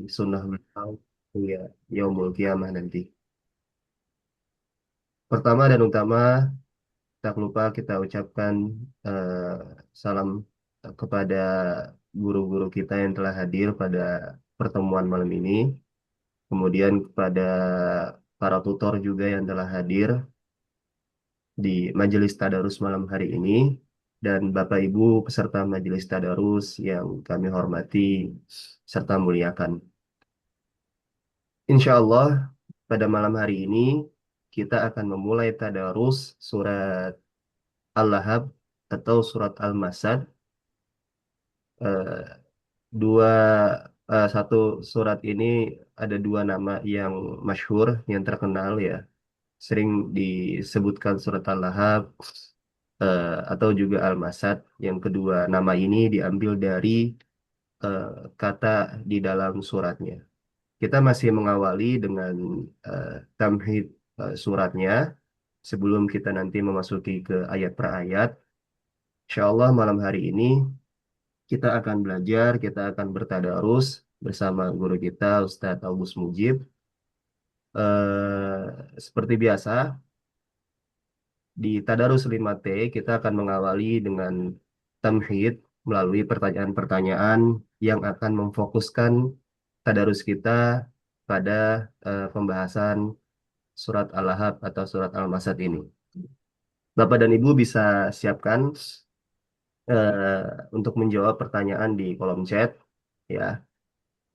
sunnah beliau hingga yaumul kiamah nanti. Pertama dan utama, tak lupa kita ucapkan salam kepada guru-guru kita yang telah hadir pada pertemuan malam ini. Kemudian kepada para tutor juga yang telah hadir di majelis tadarus malam hari ini. Dan Bapak Ibu peserta majelis tadarus yang kami hormati serta muliakan. Insya Allah pada malam hari ini kita akan memulai tadarus surat Al-Lahab atau surat Al-Masad. Eh, dua Satu surat ini ada dua nama yang masyhur, yang terkenal ya. Sering disebutkan surat Al-Lahab atau juga Al-Masad. Yang kedua nama ini diambil dari eh, kata di dalam suratnya. Kita masih mengawali dengan eh, tamhid suratnya sebelum kita nanti memasuki ke ayat per ayat. Insya Allah malam hari ini kita akan belajar, kita akan bertadarus bersama guru kita Ustadz August Mujib. Seperti biasa di Tadarus 5T kita akan mengawali dengan tamhid melalui pertanyaan-pertanyaan yang akan memfokuskan tadarus kita pada pembahasan surat Al-Lahab atau surat Al-Masad ini. Bapak dan Ibu bisa siapkan untuk menjawab pertanyaan di kolom chat ya.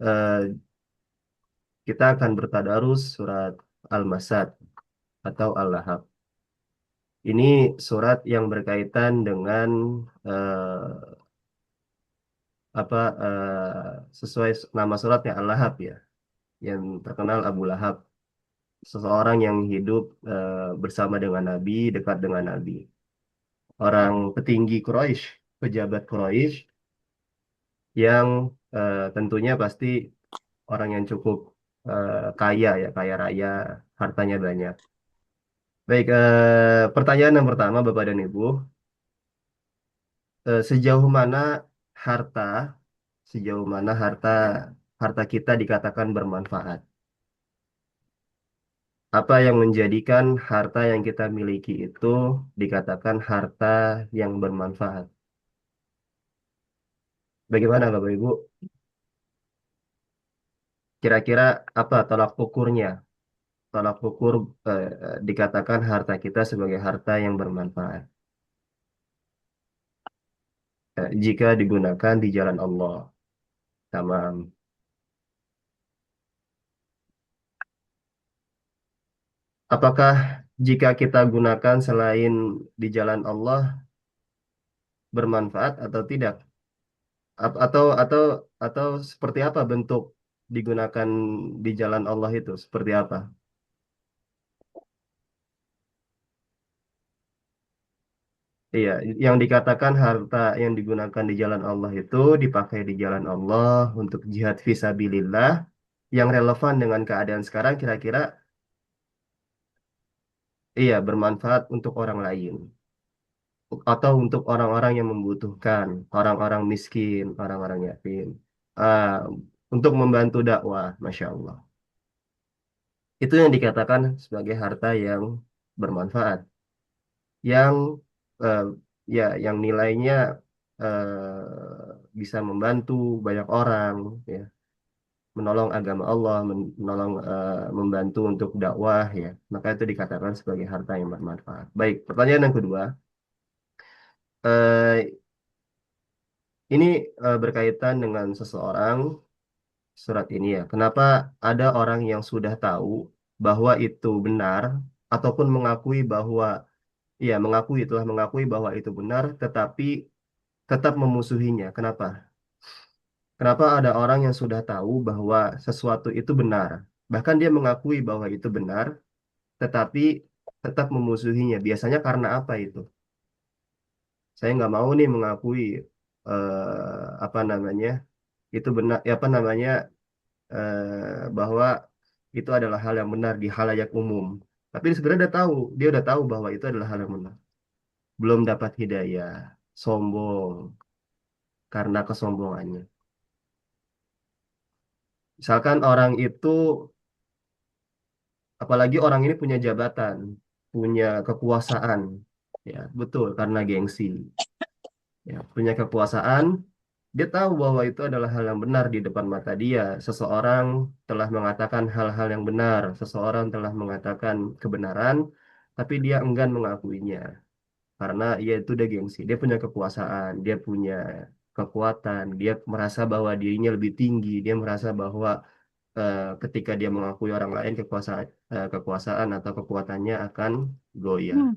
Eh, kita akan bertadarus surat Al-Masad atau Al-Lahab. Ini surat yang berkaitan dengan eh, apa sesuai nama suratnya Al-Lahab ya, yang terkenal Abu Lahab, seseorang yang hidup bersama dengan Nabi, dekat dengan Nabi. Orang petinggi Quraisy, pejabat Quraisy yang tentunya pasti orang yang cukup kaya ya, kaya raya, hartanya banyak. Baik, pertanyaan yang pertama Bapak dan Ibu, sejauh mana harta, sejauh mana harta kita dikatakan bermanfaat? Apa yang menjadikan harta yang kita miliki itu dikatakan harta yang bermanfaat? Bagaimana Bapak Ibu? Kira-kira apa tolak ukurnya? Tolak ukur dikatakan harta kita sebagai harta yang bermanfaat. Jika digunakan di jalan Allah. Tamam. Apakah jika kita gunakan selain di jalan Allah bermanfaat atau tidak? Atau seperti apa bentuk digunakan di jalan Allah itu? Seperti apa? Iya, yang dikatakan harta yang digunakan di jalan Allah itu dipakai di jalan Allah untuk jihad fisabilillah yang relevan dengan keadaan sekarang kira-kira iya bermanfaat untuk orang lain atau untuk orang-orang yang membutuhkan, orang-orang miskin, orang-orang yatim. Ah, untuk membantu dakwah, Masya Allah. Itu yang dikatakan sebagai harta yang bermanfaat, yang eh, ya yang nilainya bisa membantu banyak orang, ya, menolong agama Allah, menolong membantu untuk dakwah, ya, maka itu dikatakan sebagai harta yang bermanfaat. Baik, pertanyaan yang kedua, eh, ini berkaitan dengan seseorang surat ini ya. Kenapa ada orang yang sudah tahu bahwa itu benar ataupun mengakui bahwa iya, telah mengakui bahwa itu benar, tetapi tetap memusuhinya. Kenapa? Kenapa ada orang yang sudah tahu bahwa sesuatu itu benar, bahkan dia mengakui bahwa itu benar, tetapi tetap memusuhinya. Biasanya karena apa itu? Saya nggak mau nih mengakui apa namanya itu benar, apa namanya bahwa itu adalah hal yang benar di halayak umum. Tapi sebenarnya dia udah tahu bahwa itu adalah hal yang benar. Belum dapat hidayah, sombong karena kesombongannya. Misalkan orang itu, apalagi orang ini punya jabatan, punya kekuasaan, ya betul karena gengsi, ya punya kekuasaan, dia tahu bahwa itu adalah hal yang benar di depan mata dia. Seseorang telah mengatakan hal-hal yang benar, seseorang telah mengatakan kebenaran, tapi dia enggan mengakuinya karena ia itu udah gengsi. Dia punya kekuasaan, dia punya kekuatan, dia merasa bahwa dirinya lebih tinggi, dia merasa bahwa ketika dia mengakui orang lain kekuasaan atau kekuatannya akan goyah.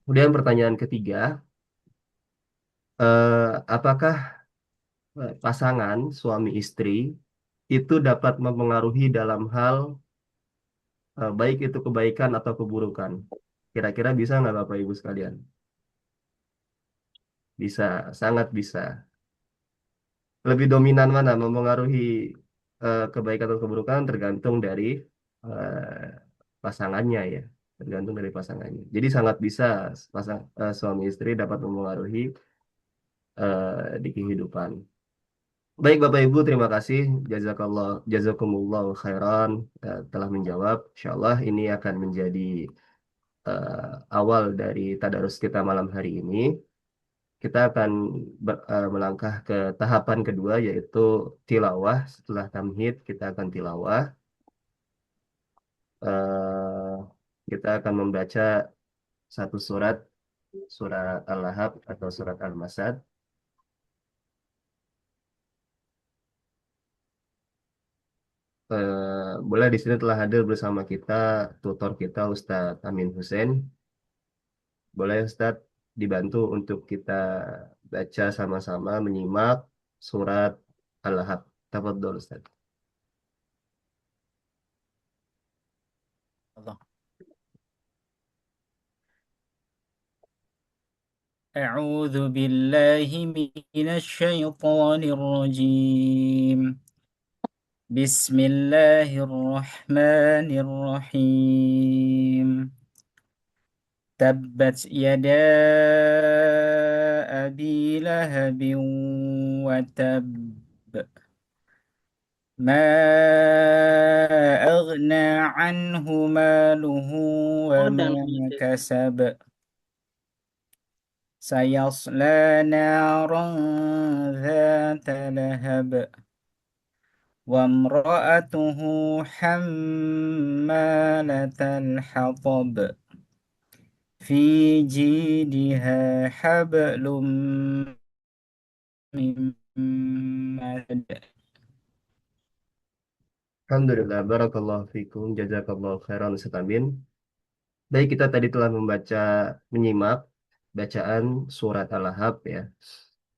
Kemudian pertanyaan ketiga, apakah pasangan suami istri itu dapat mempengaruhi dalam hal baik itu kebaikan atau keburukan? Kira-kira bisa nggak Bapak Ibu sekalian? Bisa, sangat bisa. Lebih dominan mana mempengaruhi kebaikan atau keburukan tergantung dari pasangannya ya, tergantung dari pasangannya. Jadi sangat bisa suami istri dapat mempengaruhi di kehidupan. Baik Bapak Ibu, terima kasih. Jazakumullah khairan telah menjawab. Insyaallah ini akan menjadi awal dari tadarus kita malam hari ini. Kita akan melangkah ke tahapan kedua yaitu tilawah. Setelah tamhid kita akan tilawah. Eh, kita akan membaca satu surat, surat Al-Lahab atau surat Al-Masad. Boleh di sini telah hadir bersama kita tutor kita Ustadz Amin Hussein. Boleh Ustadz dibantu untuk kita baca sama-sama menyimak surat Al-Lahab. Tafadhol Ustadz. Allah. أعوذ بالله من الشيطان الرجيم. بسم الله الرحمن الرحيم. تبت يدا أبي لهب وتب. ما أغنى عنه ماله وما كسب. سيصلى نارا ذات لهب وامرأته حمالة الحطب في جيدها حبل من مسد. Alhamdulillah, barakallahu fikum, jazakallahu khairan Ustadz Amin. Baik, kita tadi telah menyimak bacaan surat Al-Lahab ya,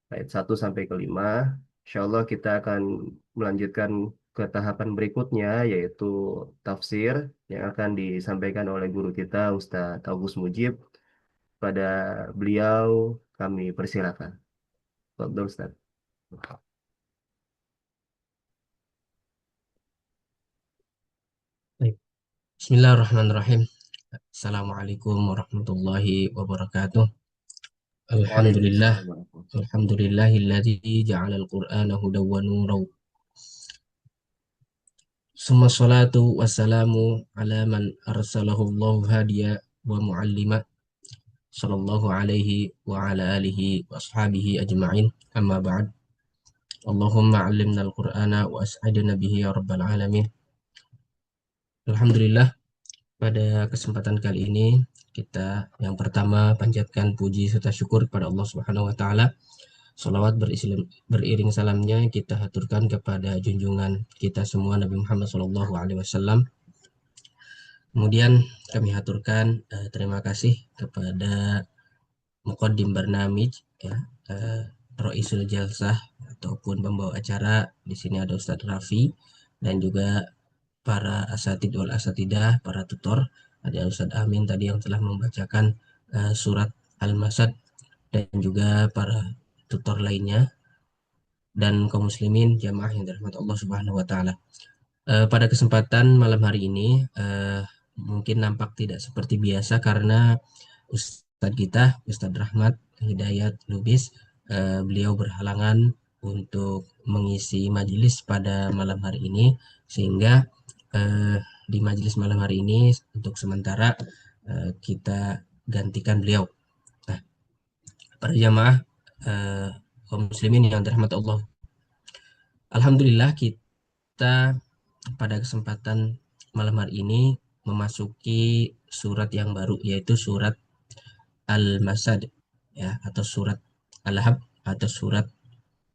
ayat 1 sampai ke 5. Insya Allah kita akan melanjutkan ke tahapan berikutnya, yaitu tafsir yang akan disampaikan oleh guru kita, Ustadz Agus Mujib. Pada beliau, kami persilakan. Tafadhol, Ustadz. Baik. Bismillahirrahmanirrahim. Assalamualaikum warahmatullahi wabarakatuh. Alhamdulillah. Waalaikumsalam warahmatullahi Alhamdulillahilladzi ja'alal qur'ana hudaw wa nuraw. Summa salatu wassalamu ala man arsalahu Allahu hadiya wa muallima sallallahu alaihi wa ala alihi wa ashabihi ajma'in. Amma ba'd. Allahumma 'allimna al-Qur'ana wa as'adna bihi ya rabbal alamin. Alhamdulillah, pada kesempatan kali ini kita yang pertama panjatkan puji serta syukur kepada Allah Subhanahu wa taala. Salawat beriring salamnya kita haturkan kepada junjungan kita semua Nabi Muhammad SAW. Kemudian kami haturkan terima kasih kepada Muqaddim Barnamij ya, Roisul Jalsah ataupun pembawa acara. Di sini ada Ustadz Raffi dan juga para asatid wal asatidah, para tutor. Ada Ustadz Amin tadi yang telah membacakan surat Al-Masad dan juga para tutor lainnya dan kaum muslimin jamaah yang dirahmati Allah Subhanahu wa taala. Pada kesempatan malam hari ini mungkin nampak tidak seperti biasa karena Ustadz kita, Ustadz Rahmat Hidayat Lubis, beliau berhalangan untuk mengisi majelis pada malam hari ini, sehingga eh, di majelis malam hari ini untuk sementara kita gantikan beliau. Nah, para jamaah eh, kaum muslimin yang dirahmati Allah, alhamdulillah kita pada kesempatan malam hari ini memasuki surat yang baru, yaitu surat Al-Masad, ya, atau surat Al-Lahab, atau surat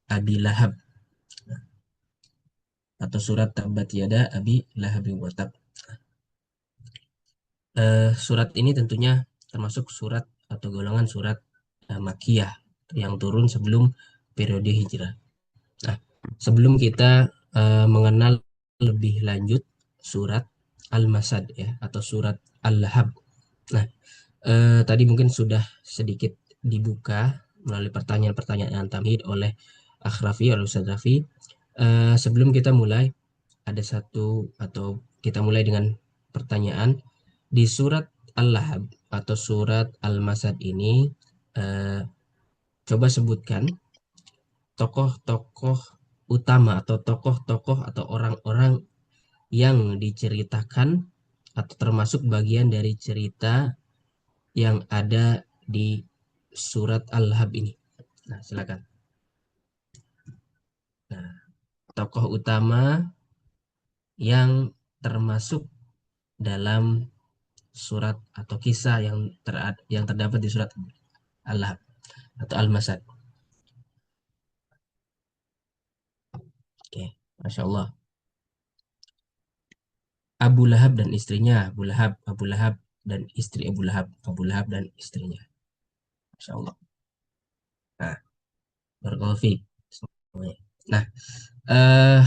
Abi Lahab, atau surat Tabat Yada Abi Lahab wa Tab. Surat ini tentunya termasuk surat atau golongan surat Makkiyah yang turun sebelum periode hijrah. Nah, sebelum kita mengenal lebih lanjut surat Al-Masad, ya, atau surat Al-Lahab. Nah, tadi mungkin sudah sedikit dibuka melalui pertanyaan-pertanyaan tamhid oleh Akhrafi, oleh Ustaz Rafi. Sebelum kita mulai, ada satu, atau kita mulai dengan pertanyaan. Di surat Al-Lahab atau surat Al-Masad ini, eh, coba sebutkan tokoh-tokoh utama atau tokoh-tokoh atau orang-orang yang diceritakan atau termasuk bagian dari cerita yang ada di surat Al-Lahab ini. Nah, silakan. Nah, tokoh utama yang termasuk dalam surat atau kisah yang terdapat di surat Al-Lahab atau Al-Masad. Oke, Masya Allah. Abu Lahab dan istrinya, Abu Lahab dan istri Abu Lahab dan istrinya. Masya Allah. Nah, barakallahu fiik semuanya. Nah, eh,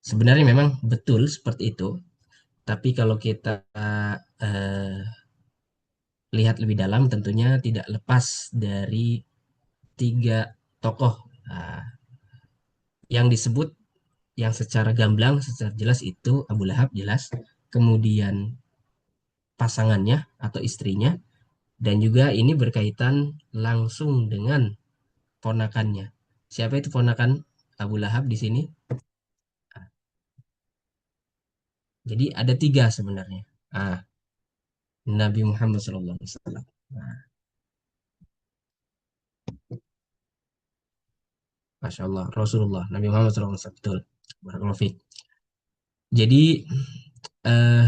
sebenarnya memang betul seperti itu. Tapi kalau kita eh, lihat lebih dalam, tentunya tidak lepas dari tiga tokoh nah, yang disebut, yang secara gamblang, secara jelas itu Abu Lahab jelas, kemudian pasangannya atau istrinya, dan juga ini berkaitan langsung dengan ponakannya. Siapa itu ponakan Abu Lahab di sini? Jadi ada tiga sebenarnya. Ah, Nabi Muhammad SAW. Nah, Masya Allah, Rasulullah, Nabi Muhammad SAW. Betul. Barakallahu fiik. Jadi eh,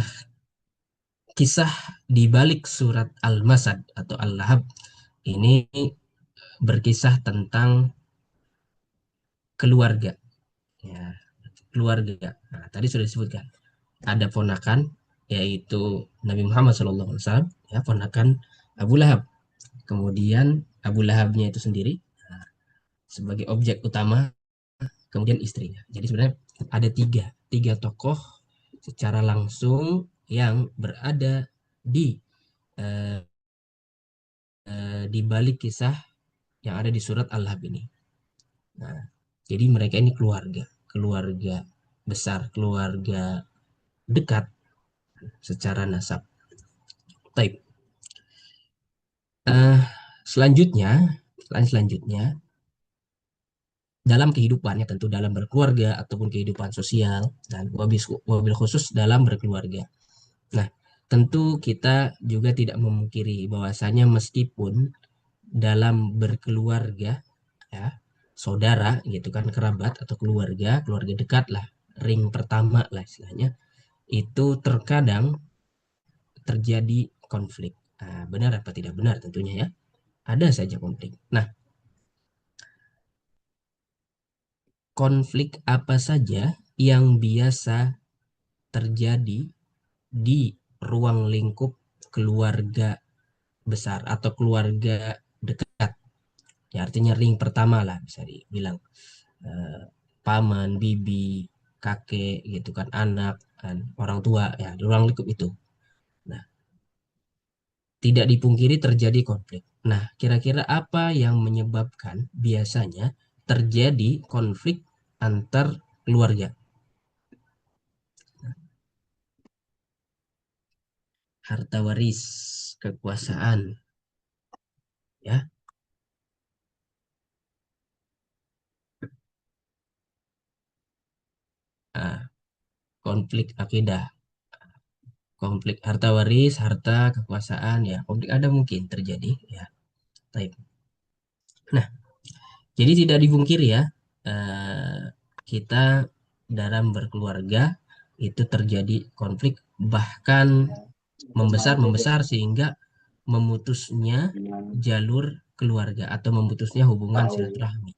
kisah di balik surat Al-Masad atau Al-Lahab ini berkisah tentang keluarga, ya, keluarga. Nah, tadi sudah disebutkan ada ponakan, yaitu Nabi Muhammad SAW, ya, ponakan Abu Lahab. Kemudian Abu Lahabnya itu sendiri sebagai objek utama, kemudian istrinya. Jadi sebenarnya ada tiga tokoh secara langsung yang berada di eh, di balik kisah yang ada di surat Al-Lahab ini. Nah, jadi mereka ini keluarga besar, keluarga dekat secara nasab. Taib. Eh, selanjutnya, selanjutnya dalam kehidupannya, tentu dalam berkeluarga ataupun kehidupan sosial, dan wabil khusus dalam berkeluarga. Nah, tentu kita juga tidak memungkiri bahwasanya meskipun dalam berkeluarga, ya, saudara gitu kan, kerabat atau keluarga dekat lah, ring pertama lah istilahnya, itu terkadang terjadi konflik. Nah, benar apa tidak benar tentunya, ya, ada saja konflik. Nah, konflik apa saja yang biasa terjadi di ruang lingkup keluarga besar atau keluarga dekat, ya, artinya ring pertama lah bisa dibilang, eh, paman, bibi, kakek gitu kan, anak dan orang tua, ya, di ruang lingkup itu. Nah, tidak dipungkiri terjadi konflik. Nah, kira-kira apa yang menyebabkan biasanya terjadi konflik antar keluarga? Harta waris, kekuasaan, ya. Ah, konflik akidah, konflik harta waris, harta kekuasaan, ya konflik ada mungkin terjadi, ya. Baik. Nah, jadi tidak dipungkiri ya, eh, kita dalam berkeluarga itu terjadi konflik, bahkan membesar sehingga memutusnya jalur keluarga atau memutusnya hubungan silaturahmi.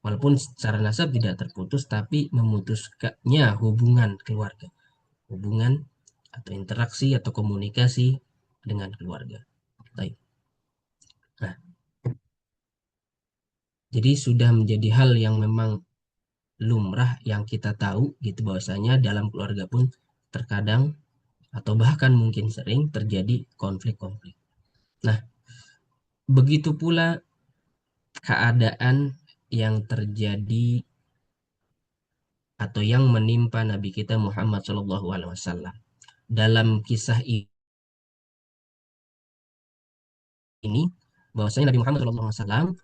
Walaupun secara nasab tidak terputus, tapi memutuskannya hubungan keluarga, hubungan atau interaksi atau komunikasi dengan keluarga. Baik. Nah, jadi sudah menjadi hal yang memang lumrah yang kita tahu gitu, bahwasanya dalam keluarga pun terkadang atau bahkan mungkin sering terjadi konflik-konflik. Nah, begitu pula keadaan yang terjadi atau yang menimpa Nabi kita Muhammad SAW. Dalam kisah ini, bahwasanya Nabi Muhammad SAW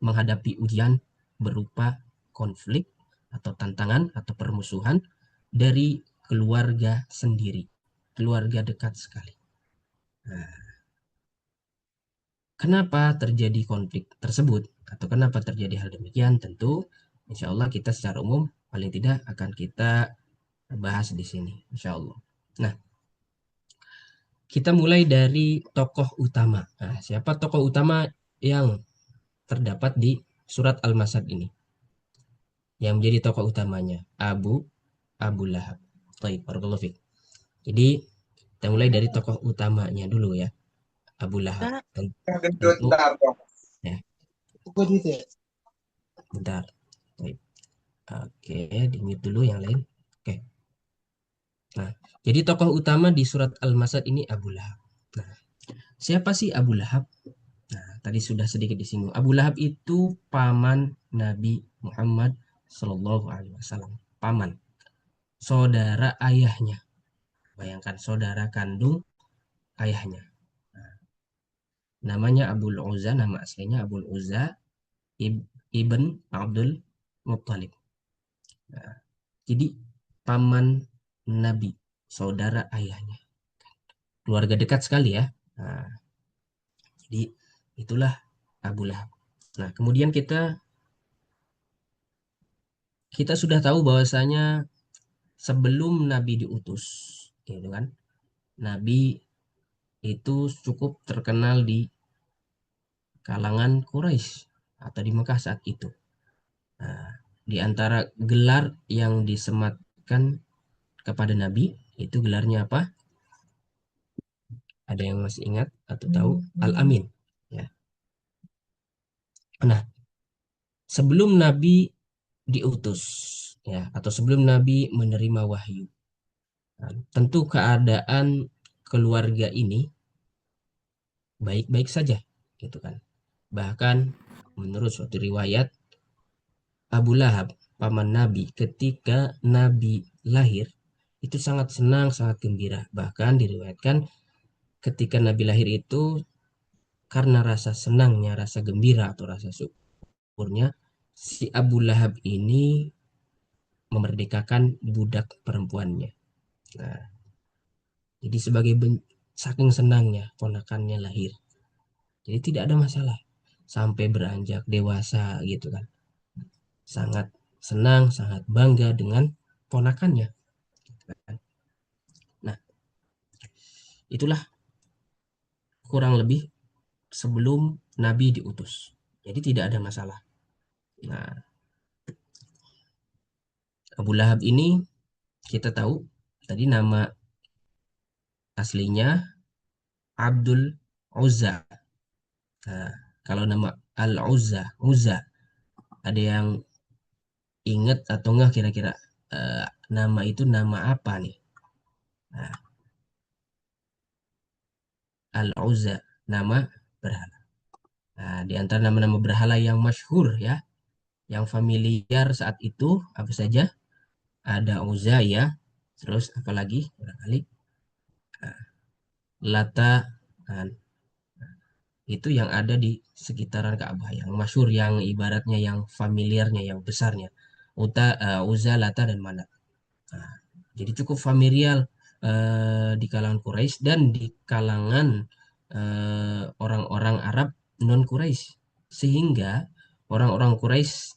menghadapi ujian berupa konflik atau tantangan atau permusuhan dari keluarga sendiri, keluarga dekat sekali. Nah, kenapa terjadi konflik tersebut atau kenapa terjadi hal demikian? Tentu insya Allah kita secara umum paling tidak akan kita bahas di sini, insya Allah. Nah, kita mulai dari tokoh utama. Nah, siapa tokoh utama yang terdapat di surat Al-Masad ini? Yang menjadi tokoh utamanya Abu Lahab. Baik, barakallahu fiik. Jadi kita mulai dari tokoh utamanya dulu ya, Abu Lahab. Tentu ya, bentar. Baik. Oke, di-mute dulu yang lain. Oke. Nah, jadi tokoh utama di surat Al-Masad ini Abu Lahab. Nah, siapa sih Abu Lahab? Nah, tadi sudah sedikit disinggung. Abu Lahab itu paman Nabi Muhammad Shallallahu Alaihi Wasallam. Paman, saudara ayahnya. Bayangkan saudara kandung ayahnya. Nah, namanya Abul Uzza, nama aslinya Abul Uzza ibn Abdul Muttalib. Nah, jadi paman Nabi, saudara ayahnya, keluarga dekat sekali ya. Nah, jadi itulah Abu Lahab. Nah, kemudian kita sudah tahu bahwasanya sebelum Nabi diutus, gitu kan? Nabi itu cukup terkenal di kalangan Quraisy atau di Mekah saat itu. Nah, di antara gelar yang disematkan kepada Nabi itu gelarnya apa? Ada yang masih ingat atau tahu? Al-Amin. Ya. Nah, sebelum Nabi diutus, ya, atau sebelum Nabi menerima wahyu, nah, tentu keadaan keluarga ini baik-baik saja, gitu kan. Bahkan menurut suatu riwayat, Abu Lahab, paman Nabi, ketika Nabi lahir, itu sangat senang, sangat gembira. Bahkan diriwayatkan ketika Nabi lahir itu, karena rasa senangnya, rasa gembira atau rasa syukurnya, si Abu Lahab ini memerdekakan budak perempuannya. Nah, jadi sebagai saking senangnya ponakannya lahir. Jadi tidak ada masalah sampai beranjak dewasa gitu kan. Sangat senang, sangat bangga dengan ponakannya. Nah, itulah kurang lebih sebelum Nabi diutus. Jadi tidak ada masalah. Nah, Abu Lahab ini kita tahu tadi nama aslinya Abdul Uzza. Nah, kalau nama Al-Uzza, Uzza, ada yang ingat atau enggak kira-kira nama itu nama apa nih? Nah, Al-Uzza, nama berhala. Nah, di antara nama-nama berhala yang masyhur ya, yang familiar saat itu apa saja? Ada Uzza ya, terus apalagi barangkali Lata, nah, itu yang ada di sekitaran Ka'bah yang masyhur, yang ibaratnya yang familiarnya, yang besarnya. Uzza, Lata dan Manat. Nah, jadi cukup familiar di kalangan Quraisy dan di kalangan orang-orang Arab non Quraisy, sehingga orang-orang Quraisy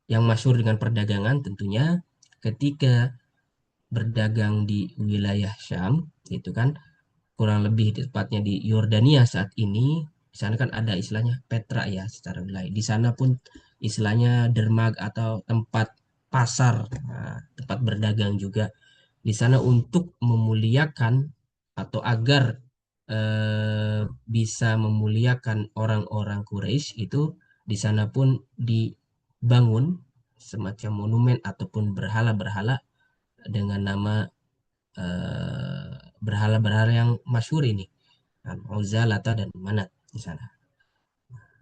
yang masyhur dengan perdagangan tentunya ketika berdagang di wilayah Syam, itu kan kurang lebih tepatnya di Yordania saat ini. Di sana kan ada istilahnya Petra ya secara wilayah. Di sana pun istilahnya dermag atau tempat pasar, nah, tempat berdagang juga di sana untuk memuliakan atau agar bisa memuliakan orang-orang Quraisy itu di sana pun dibangun semacam monumen ataupun berhala-berhala dengan nama eh, berhala-berhala yang masyhur ini. Uzza, Lata, dan Manat di sana.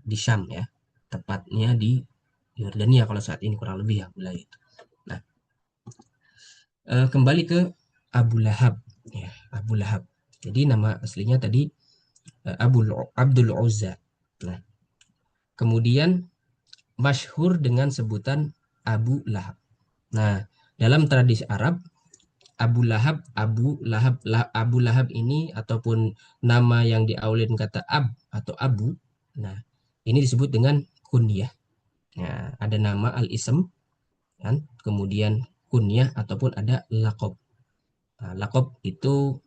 Di Syam ya. Tepatnya di Yordania kalau saat ini kurang lebih ya wilayah itu. Nah, kembali ke Abu Lahab. Ya, Abu Lahab. Jadi nama aslinya tadi Abdul Uzza. Nah, kemudian masyhur dengan sebutan Abu Lahab. Nah, dalam tradisi Arab, Abu Lahab ini ataupun nama yang diawalin kata atau Abu. Nah, ini disebut dengan kunyah. Nah, ada nama al-ism kan, kemudian kunyah ataupun ada lakob. Nah, lakob itu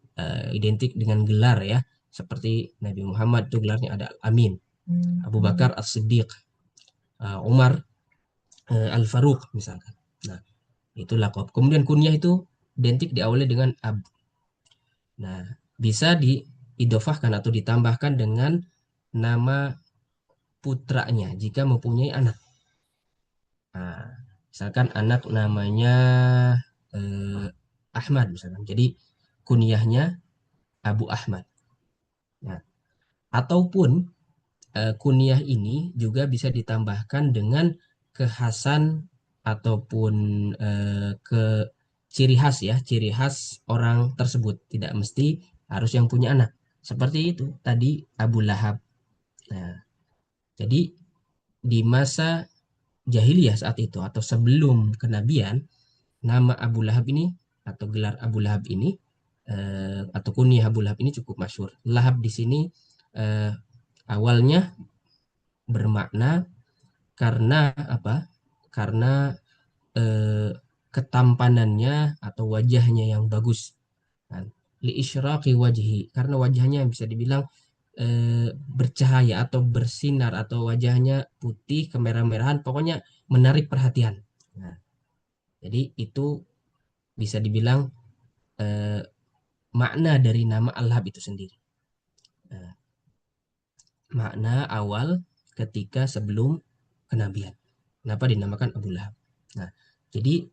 identik dengan gelar ya. Seperti Nabi Muhammad itu gelarnya ada Amin, Abu Bakar As-Siddiq, Umar Al-Faruq misalkan. Nah, itu lakob. Kemudian kunyah itu identik diawali dengan Abu. Nah, bisa diidofahkan atau ditambahkan dengan nama putranya jika mempunyai anak. Nah, misalkan anak namanya eh, Ahmad misalkan. Jadi kunyahnya Abu Ahmad. Nah, ataupun kunyah ini juga bisa ditambahkan dengan kekhasan ataupun ke ciri khas ya, ciri khas orang tersebut. Tidak mesti harus yang punya anak. Seperti itu tadi Abu Lahab. Nah, jadi di masa jahiliyah saat itu atau sebelum kenabian, nama Abu Lahab ini atau gelar Abu Lahab ini atau kunyah Abu Lahab ini cukup masyhur. Lahab di sini eh, awalnya bermakna karena apa? Karena eh, ketampanannya atau wajahnya yang bagus. Kan? Li isyraqi wajhi, karena wajahnya bisa dibilang bercahaya atau bersinar atau wajahnya putih kemerah-merahan, pokoknya menarik perhatian. Nah, jadi itu bisa dibilang eh, makna dari nama Al-Lahab itu sendiri. Nah, makna awal ketika sebelum kenabian. Kenapa dinamakan Abu Lahab? Nah, jadi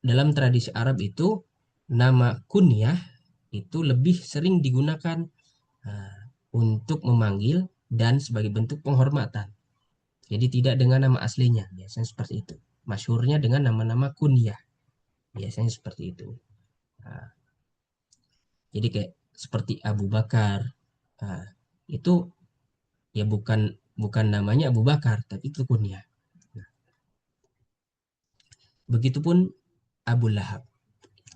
dalam tradisi Arab itu nama kunyah itu lebih sering digunakan nah, untuk memanggil dan sebagai bentuk penghormatan. Jadi tidak dengan nama aslinya, biasanya seperti itu. Masyhurnya dengan nama-nama kunyah, biasanya seperti itu. Nah, jadi kayak seperti Abu Bakar, nah, itu ya bukan bukan namanya Abu Bakar, tapi itu kunyah. Nah, begitupun Abu Lahab.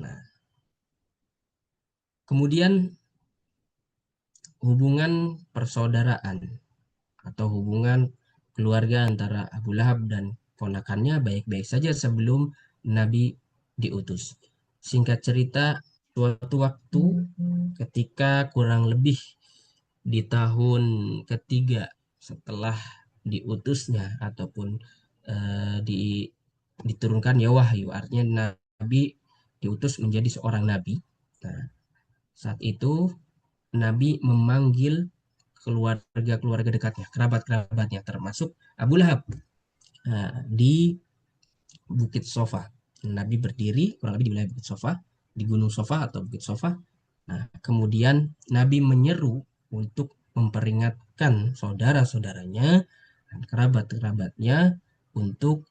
Nah, kemudian hubungan persaudaraan atau hubungan keluarga antara Abu Lahab dan ponakannya baik-baik saja sebelum Nabi diutus. Singkat cerita, suatu waktu ketika kurang lebih di tahun ketiga setelah diutusnya ataupun diturunkan ya wahyu, artinya Nabi diutus menjadi seorang nabi. Nah, saat itu Nabi memanggil keluarga-keluarga dekatnya, kerabat-kerabatnya, termasuk Abu Lahab di Bukit Sofa. Nabi berdiri kurang lebih di wilayah Bukit Sofa, di Gunung Sofa atau Bukit Sofa. Nah, kemudian Nabi menyeru untuk memperingatkan saudara-saudaranya dan kerabat-kerabatnya untuk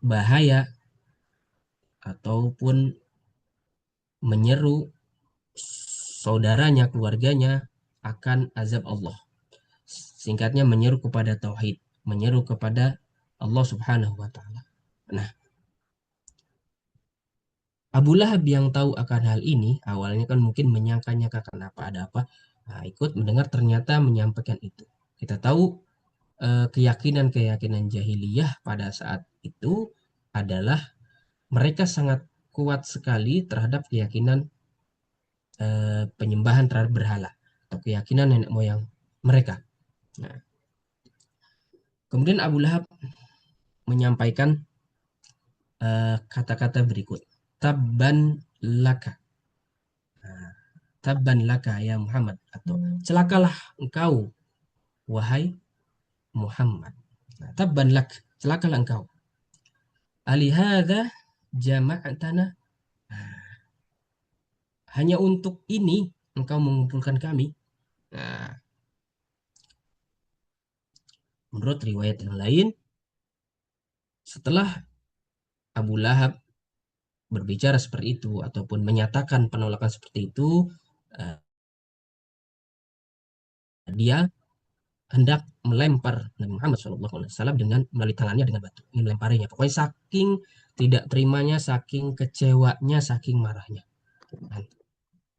bahaya ataupun menyeru saudaranya, keluarganya akan azab Allah. Singkatnya menyeru kepada tauhid, menyeru kepada Allah Subhanahu wa taala. Nah, Abu Lahab yang tahu akan hal ini, awalnya kan mungkin menyangka-nyangka kenapa ada apa, nah, ikut mendengar ternyata menyampaikan itu. Kita tahu keyakinan-keyakinan jahiliyah pada saat itu adalah mereka sangat kuat sekali terhadap keyakinan penyembahan terhadap berhala atau keyakinan nenek moyang mereka. Nah, kemudian Abu Lahab menyampaikan kata-kata berikut. Tabban laka. Nah, tabban laka ya Muhammad. Atau celakalah engkau, wahai Muhammad. Nah, tabban lak. Celakalah engkau. Alihada jama'atana. Hanya untuk ini engkau mengumpulkan kami. Nah, menurut riwayat yang lain, setelah Abu Lahab berbicara seperti itu ataupun menyatakan penolakan seperti itu, uh, dia hendak melempar Nabi Muhammad SAW dengan melalui tangannya dengan batu, ingin melemparinya. Pokoknya saking tidak terimanya, saking kecewanya, saking marahnya.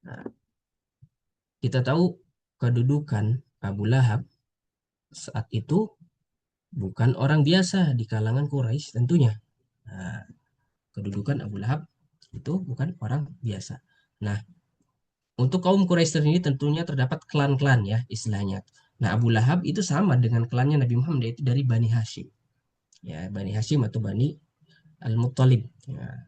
Nah, kita tahu kedudukan Abu Lahab saat itu bukan orang biasa di kalangan Quraisy tentunya. Nah, kedudukan Abu Lahab itu bukan orang biasa. Nah, untuk kaum Quraisy sendiri tentunya terdapat klan-klan ya istilahnya. Nah, Abu Lahab itu sama dengan klannya Nabi Muhammad, yaitu dari Bani Hashim. Ya, Bani Hashim atau Bani Al-Muttalib. Ya.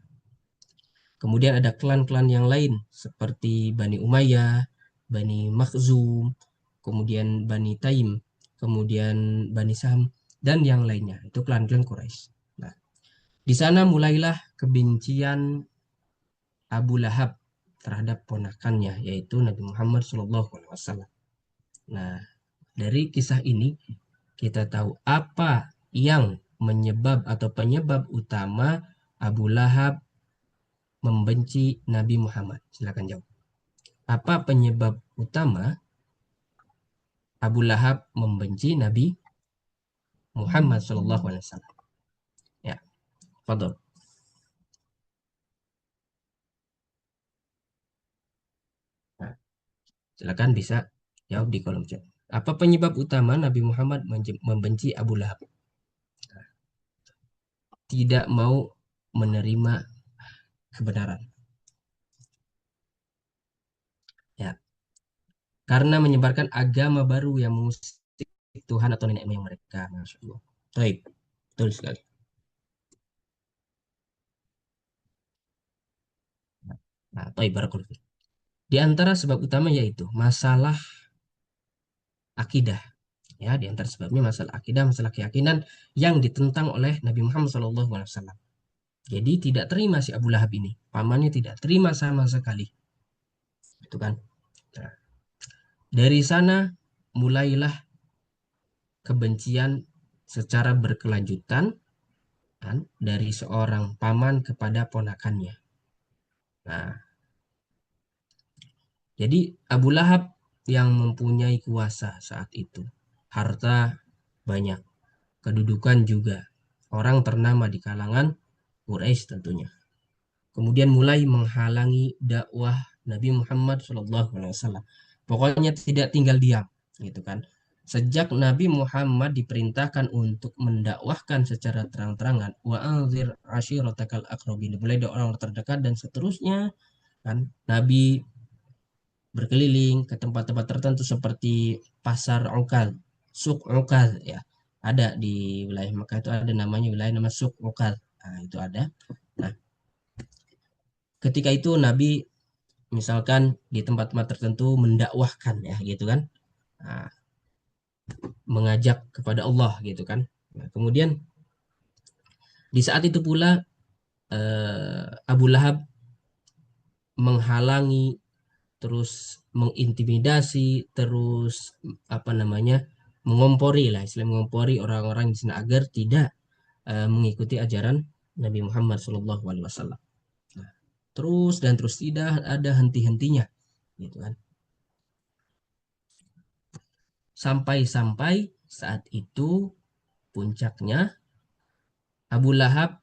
Kemudian ada klan-klan yang lain seperti Bani Umayyah, Bani Makhzum, kemudian Bani Taim, kemudian Bani Saham, dan yang lainnya. Itu klan-klan Quraisy. Nah, di sana mulailah kebencian Abu Lahab terhadap ponakannya, yaitu Nabi Muhammad SAW. Nah, dari kisah ini kita tahu apa yang menyebab atau penyebab utama Abu Lahab membenci Nabi Muhammad. Silakan jawab. Apa penyebab utama Abu Lahab membenci Nabi Muhammad SAW? Ya, fadol. Nah, silakan bisa jawab di kolom chat. Apa penyebab utama Nabi Muhammad membenci Abu Lahab? Tidak mau menerima kebenaran. Ya, karena menyebarkan agama baru yang mengusik Tuhan atau nenek moyang mereka. Masya Allah. Baik, betul sekali. Nah, baik, barakallahu. Di antara sebab utama yaitu masalah akidah. Ya, di antara sebabnya masalah akidah, masalah keyakinan yang ditentang oleh Nabi Muhammad SAW. Jadi tidak terima si Abu Lahab ini. Pamannya tidak terima sama sekali. Itu kan. Nah, dari sana mulailah kebencian secara berkelanjutan kan, dari seorang paman kepada ponakannya. Nah, jadi Abu Lahab yang mempunyai kuasa saat itu, harta banyak, kedudukan juga, orang ternama di kalangan Quraisy tentunya. Kemudian mulai menghalangi dakwah Nabi Muhammad SAW. Pokoknya tidak tinggal diam, gitu kan. Sejak Nabi Muhammad diperintahkan untuk mendakwahkan secara terang-terangan, wa anzir ashiratakal aqrabin, mulai dari orang terdekat dan seterusnya, kan. Nabi berkeliling ke tempat-tempat tertentu seperti pasar Ukal, Suk Ukal ya. Ada di wilayah Mekah itu ada namanya wilayah nama Suk Ukal. Nah, itu ada. Nah, ketika itu Nabi misalkan di tempat-tempat tertentu mendakwahkan ya gitu kan. Nah, mengajak kepada Allah gitu kan. Nah, kemudian di saat itu pula Abu Lahab menghalangi, terus mengintimidasi, terus apa namanya, mengompori lah, istilah mengompori orang-orang di sana agar tidak mengikuti ajaran Nabi Muhammad SAW. Nah, terus dan terus tidak ada henti-hentinya, gitu kan. Sampai-sampai saat itu puncaknya Abu Lahab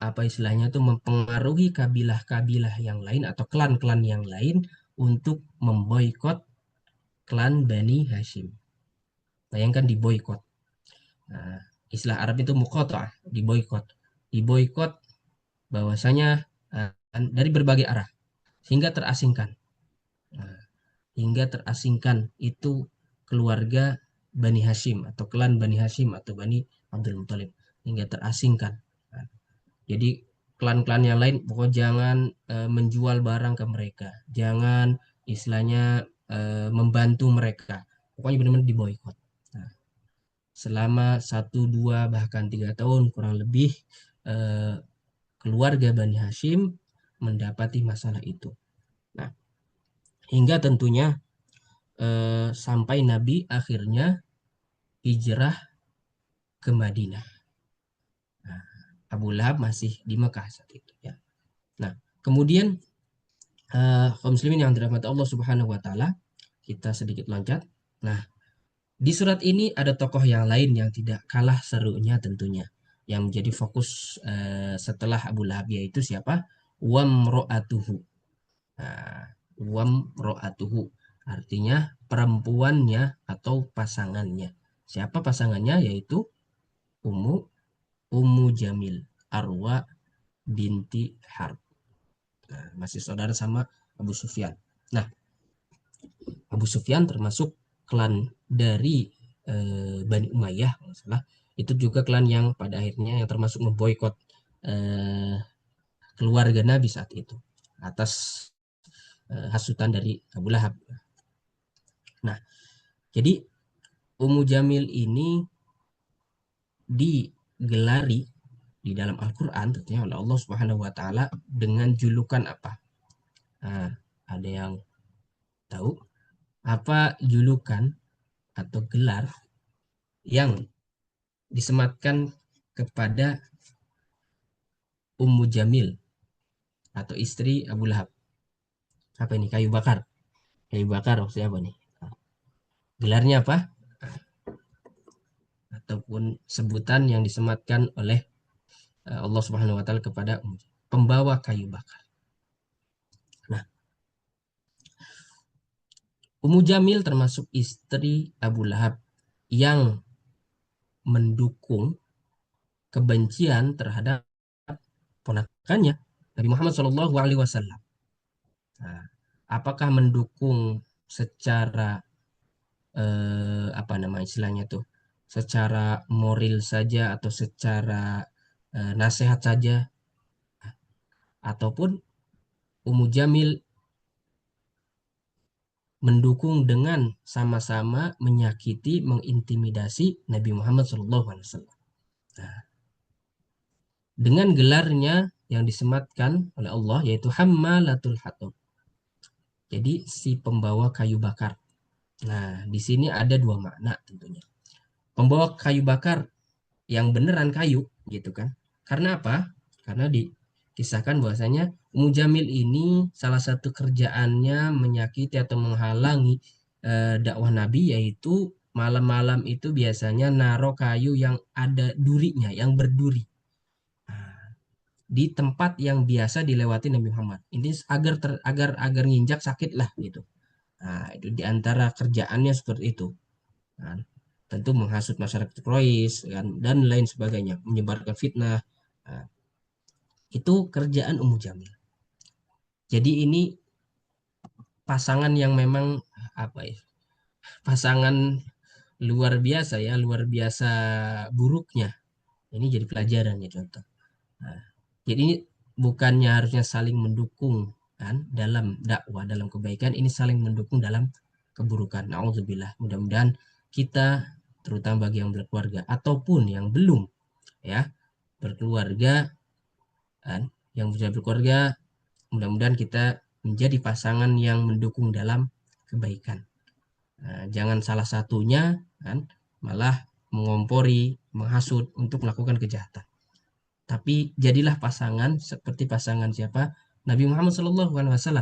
apa istilahnya tuh mempengaruhi kabilah-kabilah yang lain atau klan-klan yang lain untuk memboikot klan Bani Hashim. Bayangkan diboikot. Nah, istilah Arab itu muqatta'ah, diboikot. Diboikot bahwasanya dari berbagai arah sehingga terasingkan. Nah, hingga terasingkan itu keluarga Bani Hashim atau klan Bani Hashim atau Bani Abdul Muthalib hingga terasingkan. Nah, jadi klan-klan yang lain pokoknya jangan menjual barang ke mereka, jangan istilahnya membantu mereka. Pokoknya benar-benar diboikot. Nah, selama 1, 2 bahkan 3 tahun kurang lebih eh, keluarga Bani Hashim mendapati masalah itu. Nah, hingga tentunya sampai Nabi akhirnya hijrah ke Madinah. Nah, Abu Lahab masih di Mekah saat itu ya. Nah, kemudian kaum muslimin yang dirahmati Allah Subhanahu wa taala, kita sedikit loncat. Nah, di surat ini ada tokoh yang lain yang tidak kalah serunya tentunya. Yang menjadi fokus setelah Abu Lahab yaitu siapa? Wamro'atuhu. Nah, wamro'atuhu artinya perempuannya atau pasangannya. Siapa pasangannya? Yaitu Ummu Ummu Jamil Arwa binti Harb. Nah, masih saudara sama Abu Sufyan. Nah, Abu Sufyan termasuk klan dari Bani Umayyah, kalau salah. Itu juga klan yang pada akhirnya yang termasuk memboikot eh, keluarga Nabi saat itu atas hasutan dari Abu Lahab. Nah, jadi Ummu Jamil ini digelari di dalam Al-Quran tentunya oleh Allah Subhanahu wa taala dengan julukan apa? Nah, ada yang tahu apa julukan atau gelar yang disematkan kepada Ummu Jamil atau istri Abu Lahab? Apa ini? Kayu bakar. Kayu bakar maksudnya apa nih? Gelarnya apa? Ataupun sebutan yang disematkan oleh Allah Subhanahu wa taala kepada pembawa kayu bakar. Nah, Ummu Jamil termasuk istri Abu Lahab yang mendukung kebencian terhadap ponakannya Nabi Muhammad SAW. Nah, apakah mendukung secara apa nama istilahnya tuh, secara moral saja atau secara nasihat saja, ataupun Ummu Jamil mendukung dengan sama-sama menyakiti, mengintimidasi Nabi Muhammad SAW. Nah, dengan gelarnya yang disematkan oleh Allah yaitu Hammalatul Hatab. Jadi si pembawa kayu bakar. Nah, di sini ada dua makna tentunya. Pembawa kayu bakar yang beneran kayu gitu kan. Karena apa? Karena dikisahkan bahwasanya Ummu Jamil ini salah satu kerjaannya menyakiti atau menghalangi dakwah Nabi, yaitu malam-malam itu biasanya naro kayu yang ada durinya, yang berduri. Nah, di tempat yang biasa dilewati Nabi Muhammad. Ini agar nginjak sakit lah gitu. Nah, itu diantara kerjaannya seperti itu. Nah, tentu menghasut masyarakat Quraisy kan, dan lain sebagainya, menyebarkan fitnah. Nah, itu kerjaan Ummu Jamil. Jadi ini pasangan yang memang apa ya? Pasangan luar biasa ya, luar biasa buruknya. Ini jadi pelajaran ya contoh. Nah, jadi ini bukannya harusnya saling mendukung kan dalam dakwah, dalam kebaikan, ini saling mendukung dalam keburukan. Nauzubillah. Mudah-mudahan kita terutama bagi yang berkeluarga ataupun yang belum ya berkeluarga kan, yang sudah berkeluarga, mudah-mudahan kita menjadi pasangan yang mendukung dalam kebaikan. Nah, jangan salah satunya kan malah mengompori, menghasut untuk melakukan kejahatan. Tapi jadilah pasangan seperti pasangan siapa? Nabi Muhammad SAW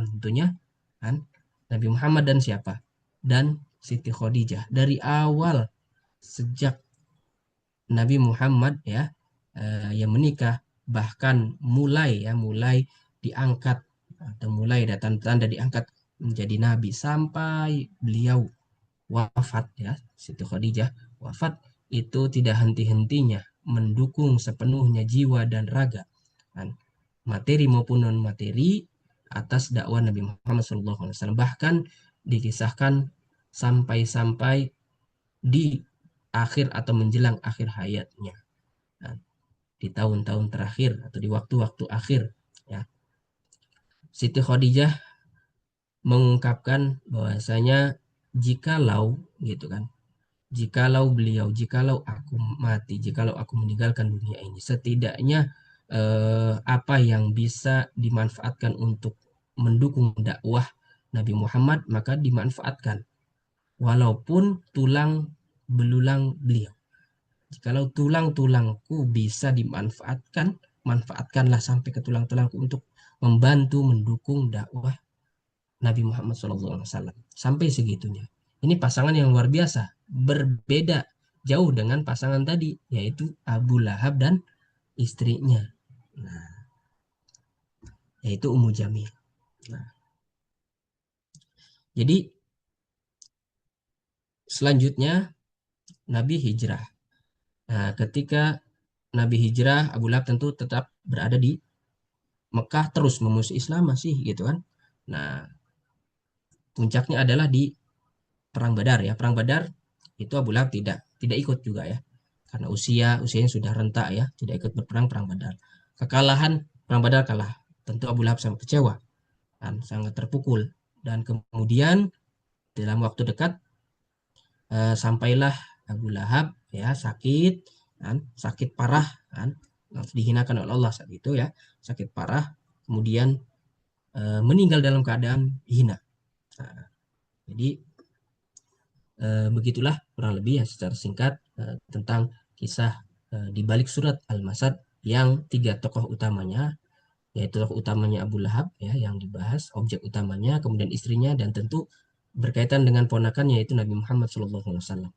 tentunya kan. Nabi Muhammad dan siapa? Dan Siti Khadijah. Dari awal sejak Nabi Muhammad ya yang menikah bahkan mulai diangkat atau mulai ada tanda-tanda diangkat menjadi nabi sampai beliau wafat ya, Siti Khadijah wafat, itu tidak henti-hentinya mendukung sepenuhnya jiwa dan raga, kan, materi maupun non materi atas dakwah Nabi Muhammad SAW. Bahkan dikisahkan sampai-sampai di akhir atau menjelang akhir hayatnya, kan, di tahun-tahun terakhir atau di waktu-waktu akhir ya, Siti Khadijah mengungkapkan bahwasanya jikalau gitu kan, jikalau aku mati, jikalau aku meninggalkan dunia ini, setidaknya apa yang bisa dimanfaatkan untuk mendukung dakwah Nabi Muhammad maka dimanfaatkan, walaupun tulang belulang beliau. Jikalau tulang-tulangku bisa dimanfaatkan, manfaatkanlah sampai ke tulang-tulangku untuk membantu mendukung dakwah Nabi Muhammad SAW. Sampai segitunya. Ini pasangan yang luar biasa. Berbeda jauh dengan pasangan tadi, yaitu Abu Lahab dan istrinya. Nah, yaitu Ummu Jamil. Nah, jadi selanjutnya Nabi hijrah. Nah, ketika Nabi hijrah, Abu Lahab tentu tetap berada di Mekah terus memusuhi Islam masih gitu kan. Nah, puncaknya adalah di Perang Badar ya. Perang Badar itu Abu Lahab tidak ikut juga ya. Karena usianya sudah renta ya, tidak ikut berperang Perang Badar. Kekalahan Perang Badar kalah. Tentu Abu Lahab sangat kecewa dan sangat terpukul. Dan kemudian dalam waktu dekat sampailah Abu Lahab ya sakit kan, sakit parah kan, dihinakan oleh Allah saat itu ya, sakit parah, kemudian meninggal dalam keadaan hina. Nah, jadi begitulah kurang lebih ya secara singkat tentang kisah di balik surat Al-Masad yang 3 tokoh utamanya, yaitu tokoh utamanya Abu Lahab ya yang dibahas, objek utamanya, kemudian istrinya, dan tentu berkaitan dengan ponakannya yaitu Nabi Muhammad SAW.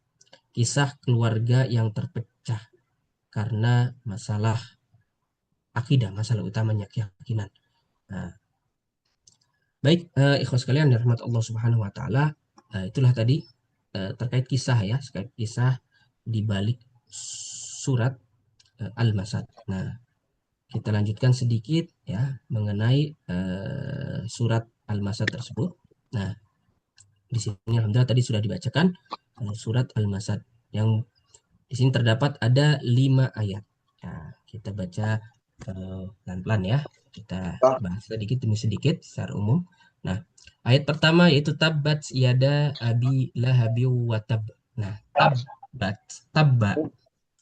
Kisah keluarga yang terpecah karena masalah akidah, masalah utamanya keyakinan. Nah, baik ikhwas sekalian yang rahmat Allah Subhanahu wa taala, itulah tadi terkait kisah ya, terkait kisah di balik surat Al-Masad. Nah, kita lanjutkan sedikit ya mengenai surat Al-Masad tersebut. Nah, di sini alhamdulillah tadi sudah dibacakan surat Al-Masad yang di sini terdapat ada 5 ayat. Nah, kita baca pelan-pelan ya. Kita bahas sedikit demi sedikit secara umum. Nah, ayat pertama yaitu tabbat yada abi lahabi wa tab. Nah, tabba.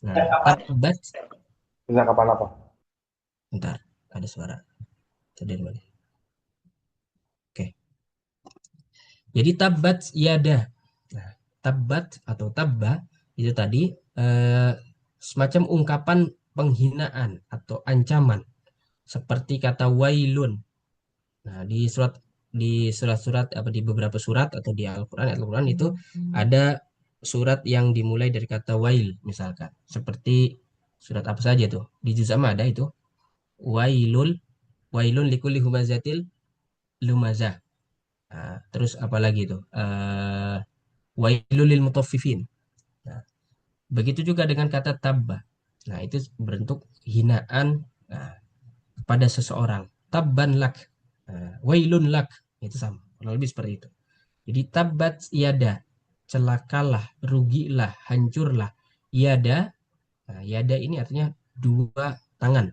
Nah, tabbat. Bisa kapan apa? Bentar, ada suara. Tadi mana? Oke. Jadi tabbat yada. Nah, tabbat atau tabba itu tadi semacam ungkapan penghinaan atau ancaman seperti kata wailun. Nah, di surat-surat apa di beberapa surat atau di Al-Qur'an itu ada surat yang dimulai dari kata wail misalkan. Seperti surat apa saja tuh? Di juz amma ada itu. Wailun likulli humazatil lumazah. Nah, terus apa lagi tuh? Wailul lil mutaffifin. Nah, begitu juga dengan kata tabba. Nah, itu bentuk hinaan pada seseorang. Tabban lak. Wailun lak. Itu sama. Kurang lebih seperti itu. Jadi tabbat yada. Celakalah, rugilah, hancurlah. Yada. Nah, yada ini artinya 2 tangan.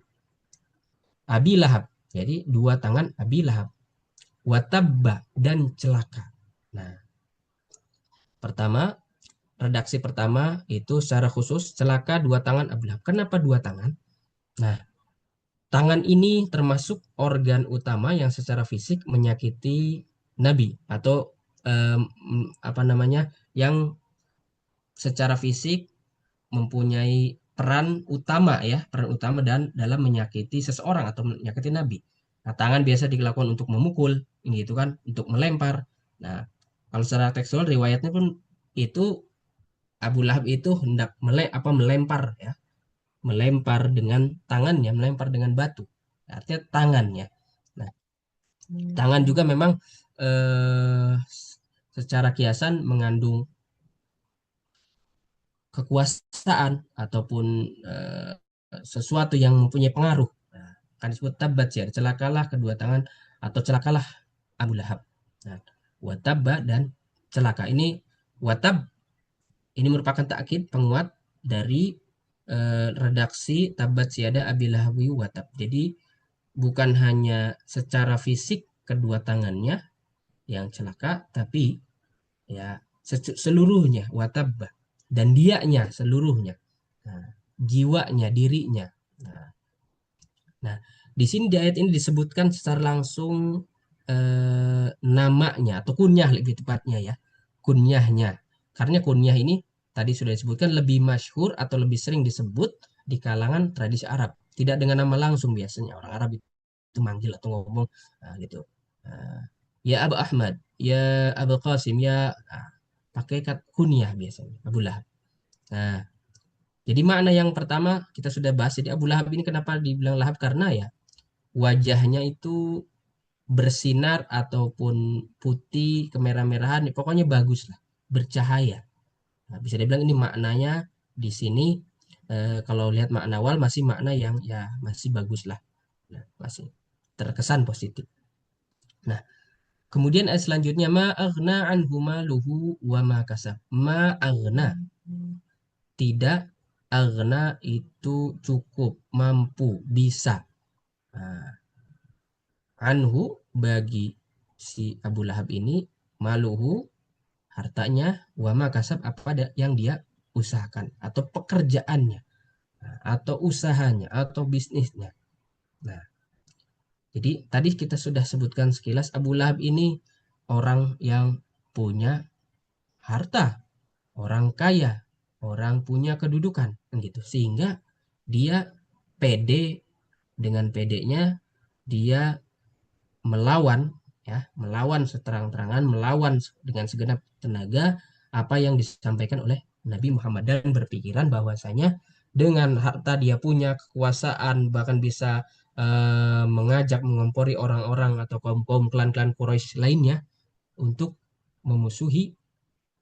Abi Lahab. Jadi 2 tangan Abi Lahab. Watabba dan celaka. Nah, pertama, redaksi pertama itu secara khusus celaka 2 tangan Abu Lahab. Kenapa 2 tangan? Nah, tangan ini termasuk organ utama yang secara fisik menyakiti Nabi atau apa namanya yang secara fisik mempunyai peran utama dan dalam menyakiti seseorang atau menyakiti Nabi. Nah, tangan biasa dilakukan untuk memukul, gitu kan, untuk melempar. Nah, kalau secara tekstual riwayatnya pun itu Abu Lahab itu hendak melempar ya, melempar dengan tangannya, melempar dengan batu. Artinya tangannya. Nah, tangan juga memang secara kiasan mengandung kekuasaan ataupun sesuatu yang mempunyai pengaruh. Nah, akan disebut tabat ya, celakalah kedua tangan atau celakalah Abu Lahab. Nah, watabba dan celaka ini, watab ini merupakan takkid penguat dari redaksi tabat siada Abi Lahabi watab. Jadi bukan hanya secara fisik kedua tangannya yang celaka, tapi ya seluruhnya watabba dan dianya seluruhnya. Nah, jiwanya, dirinya. Nah, nah, di sini di ayat ini disebutkan secara langsung namanya atau kunyah lebih tepatnya ya, kunyahnya. Karena kunyah ini tadi sudah disebutkan lebih masyhur atau lebih sering disebut di kalangan tradisi Arab, tidak dengan nama langsung. Biasanya orang Arab itu manggil atau ngomong gitu. Ya Abu Ahmad, ya Abu Qasim, ya pakai kata kunyah biasanya Abu Lahab. Nah, jadi makna yang pertama kita sudah bahas. Jadi Abu Lahab ini kenapa dibilang Lahab, karena ya wajahnya itu bersinar ataupun putih kemerah-merahan, pokoknya bagus lah, bercahaya. Nah, bisa dibilang ini maknanya di sini kalau lihat makna awal masih makna yang ya masih bagus lah. Nah, masih terkesan positif. Nah, kemudian ayat selanjutnya ma aghna anhu maluhu wa ma kasab. Ma aghna, tidak, aghna itu cukup, mampu, bisa. Nah, anhu bagi si Abu Lahab ini, maluhu hartanya, wa ma kasab apa yang dia usahakan atau pekerjaannya, atau usahanya atau bisnisnya. Nah, jadi tadi kita sudah sebutkan sekilas Abu Lahab ini orang yang punya harta, orang kaya, orang punya kedudukan, gitu. Sehingga dia pede, dengan pedenya dia melawan, ya, melawan seterang-terangan, melawan dengan segenap tenaga apa yang disampaikan oleh Nabi Muhammad, dan berpikiran bahwasanya dengan harta dia punya kekuasaan, bahkan bisa mengajak mengompori orang-orang atau kaum-kaum klan-klan Quraisy lainnya untuk memusuhi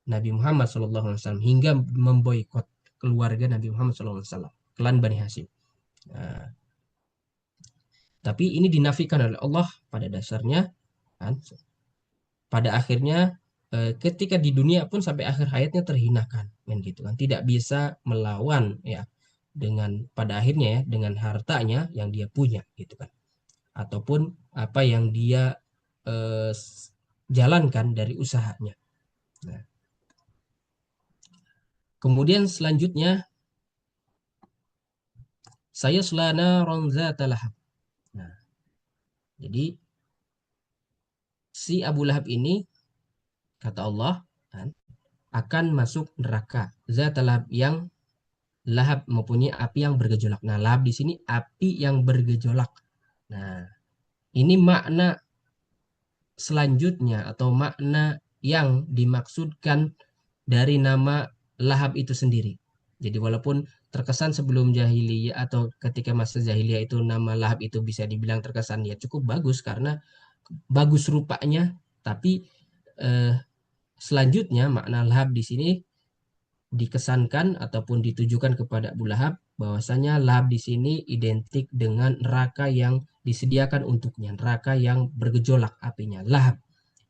Nabi Muhammad SAW hingga memboikot keluarga Nabi Muhammad SAW, klan Bani Hashim. Nah, tapi ini dinafikan oleh Allah pada dasarnya, kan? Pada akhirnya ketika di dunia pun sampai akhir hayatnya terhinakan, kan gitu kan, tidak bisa melawan ya dengan pada akhirnya ya dengan hartanya yang dia punya gitu kan, ataupun apa yang dia eh, jalankan dari usahanya. Nah, kemudian selanjutnya saya selana ronza talahab. Nah, jadi si Abu Lahab ini kata Allah kan, akan masuk neraka zat lahab, yang lahab mempunyai api yang bergejolak. Nah, lahab di sini api yang bergejolak. Nah, ini makna selanjutnya atau makna yang dimaksudkan dari nama lahab itu sendiri. Jadi walaupun terkesan sebelum jahiliyah atau ketika masa jahiliyah itu nama lahab itu bisa dibilang terkesan ya cukup bagus karena bagus rupanya, tapi eh, selanjutnya makna lahab di sini dikesankan ataupun ditujukan kepada Abu Lahab, bahwasanya lahab di sini identik dengan neraka yang disediakan untuknya, neraka yang bergejolak apinya, lahab,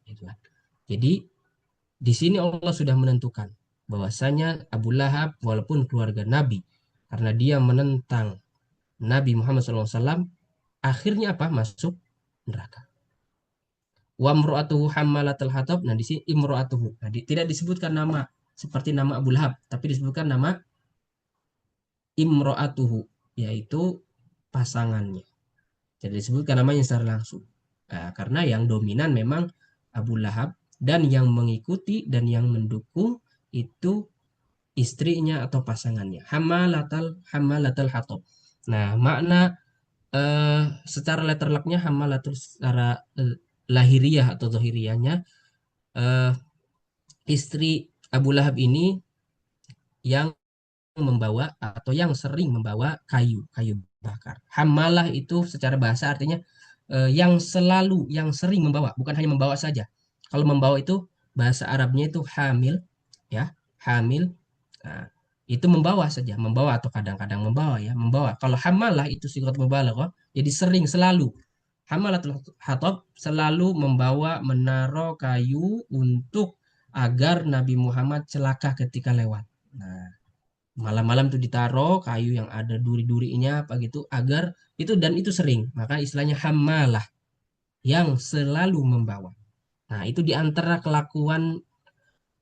gitu kan. Jadi di sini Allah sudah menentukan bahwasanya Abu Lahab walaupun keluarga Nabi, karena dia menentang Nabi Muhammad SAW, akhirnya apa? Masuk neraka. Wa imra'atuhu hammalatal hatab. Nah, di sini imra'atuhu. Nah, tidak disebutkan nama seperti nama Abu Lahab, tapi disebutkan nama imro'atuhu, yaitu pasangannya. Jadi disebutkan namanya secara langsung. Nah, karena yang dominan memang Abu Lahab, dan yang mengikuti dan yang mendukung itu istrinya atau pasangannya. Hamalatal hatab. Nah, makna secara letterleknya hamalatul, secara lahiriah atau zahiriahnya, istri Abu Lahab ini yang membawa atau yang sering membawa kayu bakar. Hamalah itu secara bahasa artinya yang selalu, yang sering membawa, bukan hanya membawa saja. Kalau membawa itu bahasa Arabnya itu hamil, ya, hamil. Nah, itu membawa saja, membawa atau kadang-kadang membawa, ya, membawa. Kalau hamalah itu sigat mubalaghah, jadi sering, selalu. Hamalatul hatab selalu membawa, menaruh kayu untuk agar Nabi Muhammad celaka ketika lewat. Nah, malam-malam tuh ditaruh kayu yang ada duri-durinya apa gitu agar itu, dan itu sering. Maka istilahnya hamalah, yang selalu membawa. Nah, itu diantara kelakuan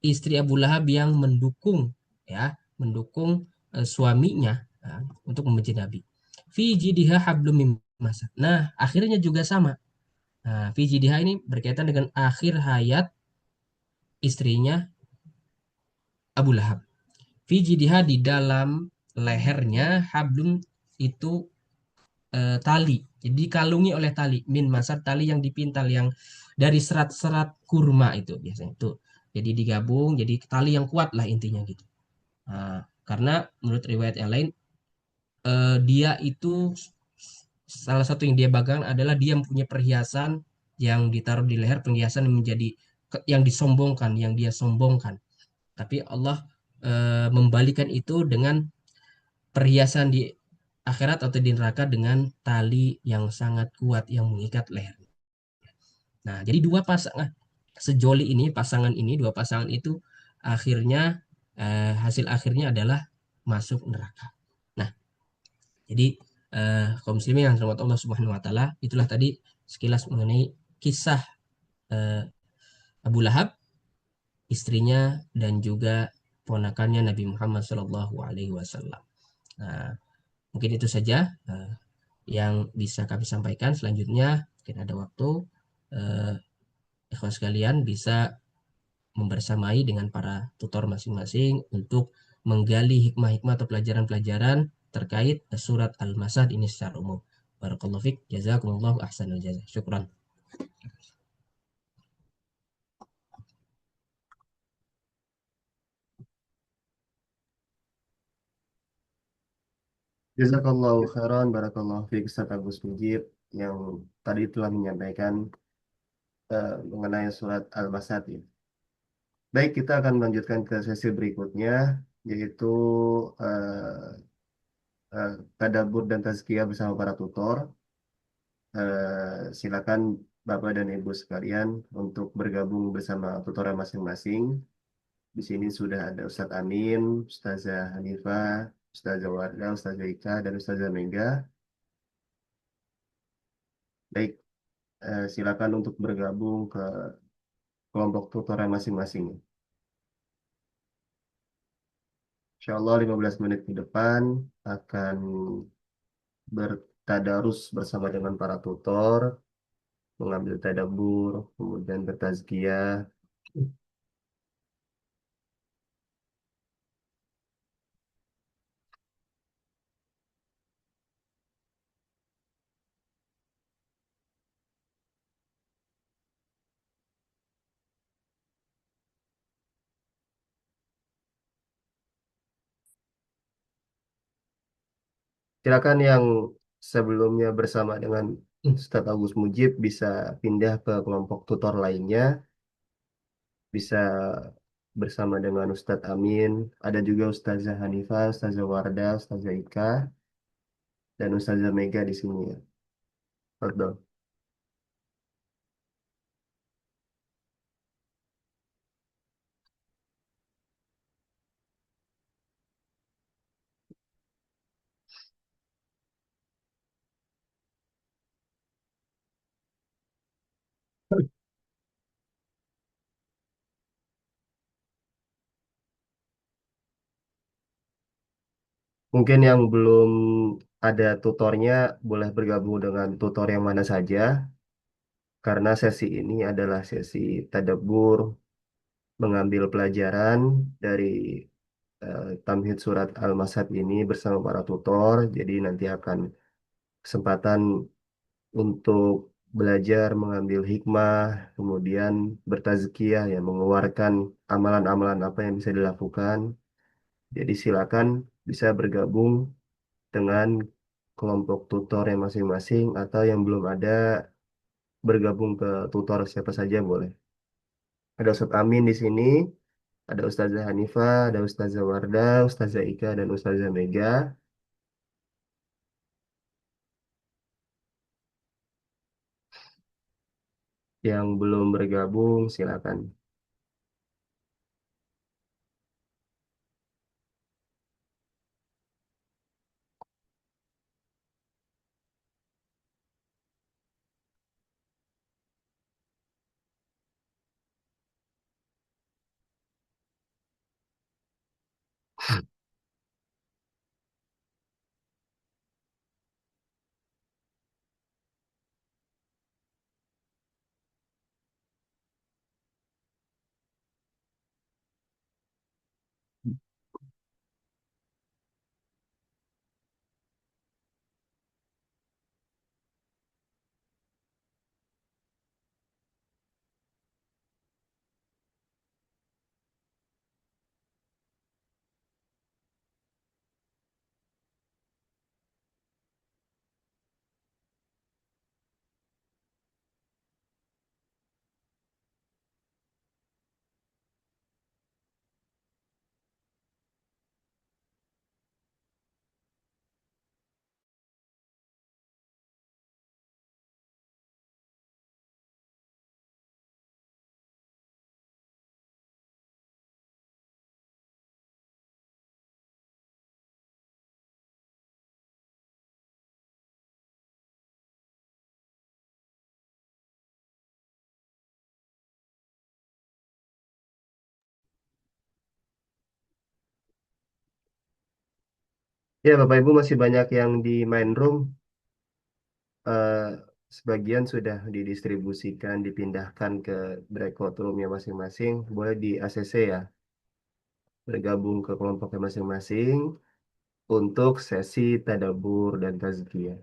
istri Abu Lahab yang mendukung, ya, mendukung suaminya, ya, untuk membenci Nabi. Fi jidha hablum mim masad. Nah, akhirnya juga sama. Nah, fi jidha ini berkaitan dengan akhir hayat istrinya Abu Lahab. Fi jidha, di dalam lehernya, hablum itu tali. Jadi dikalungi oleh tali. Min masad, tali yang dipintal, yang dari serat-serat kurma itu biasanya. Itu. Jadi digabung, jadi tali yang kuat lah intinya gitu. Nah, karena menurut riwayat yang lain, dia itu salah satu yang dia bagang adalah dia mempunyai perhiasan yang ditaruh di leher, perhiasan yang menjadi yang disombongkan, yang dia sombongkan. Tapi Allah membalikan itu dengan perhiasan di akhirat atau di neraka dengan tali yang sangat kuat yang mengikat leher. Nah, jadi dua pasangan sejoli ini, pasangan ini, dua pasangan itu akhirnya hasil akhirnya adalah masuk neraka. Nah, jadi kaum muslimin yang dirahmati Allah Subhanahu wa taala, itulah tadi sekilas mengenai kisah eh, Abu Lahab, istrinya dan juga ponakannya Nabi Muhammad Shallallahu alaihi wasallam. Nah, mungkin itu saja yang bisa kami sampaikan. Selanjutnya, mungkin ada waktu, eh, ikhwan sekalian bisa membersamai dengan para tutor masing-masing untuk menggali hikmah-hikmah atau pelajaran-pelajaran terkait surat Al-Masad ini secara umum. Barakallahu fiq, jazakumullahu ahsanul jazak. Syukran. Jazakallahu khairan, barakallahu fiik Ustaz Agus Mujib yang tadi telah menyampaikan mengenai surat Al-Masad ya. Baik, kita akan melanjutkan ke sesi berikutnya, yaitu tadabbur dan tazkiyah bersama para tutor. Silakan Bapak dan Ibu sekalian untuk bergabung bersama tutor masing-masing. Di sini sudah ada Ustadz Amin, Ustazah Hanifah, Ustazah Wardah, Ustazah Ika, dan Ustazah Mega. Baik, silakan untuk bergabung ke kelompok tutoran masing-masing. Insya Allah 15 menit ke depan akan bertadarus bersama dengan para tutor, mengambil tadabbur, kemudian bertazkiyah. Silakan yang sebelumnya bersama dengan Ustadz Agus Mujib bisa pindah ke kelompok tutor lainnya, bisa bersama dengan Ustadz Amin, ada juga Ustazah Hanifah, Ustazah Wardah, Ustazah Ika, dan Ustazah Mega di sini ya. Pardon. Mungkin yang belum ada tutornya boleh bergabung dengan tutor yang mana saja, karena sesi ini adalah sesi tadabbur, mengambil pelajaran dari Tamhid Surat Al-Masad ini bersama para tutor. Jadi nanti akan kesempatan untuk belajar mengambil hikmah, kemudian bertazkiyah ya, mengeluarkan amalan-amalan apa yang bisa dilakukan Jadi silakan bisa bergabung dengan kelompok tutornya masing-masing atau yang belum ada bergabung ke tutor siapa saja boleh. Ada Ustadz Amin di sini, ada Ustazah Hanifah, ada Ustazah Wardah, Ustazah Ika, dan Ustazah Mega. Yang belum bergabung, silakan. Ya, Bapak Ibu masih banyak yang di main room. Eh, Sebagian sudah didistribusikan, dipindahkan ke breakout roomnya masing-masing. Boleh di ACC ya, bergabung ke kelompoknya masing-masing untuk sesi tadabur dan tazkiyah.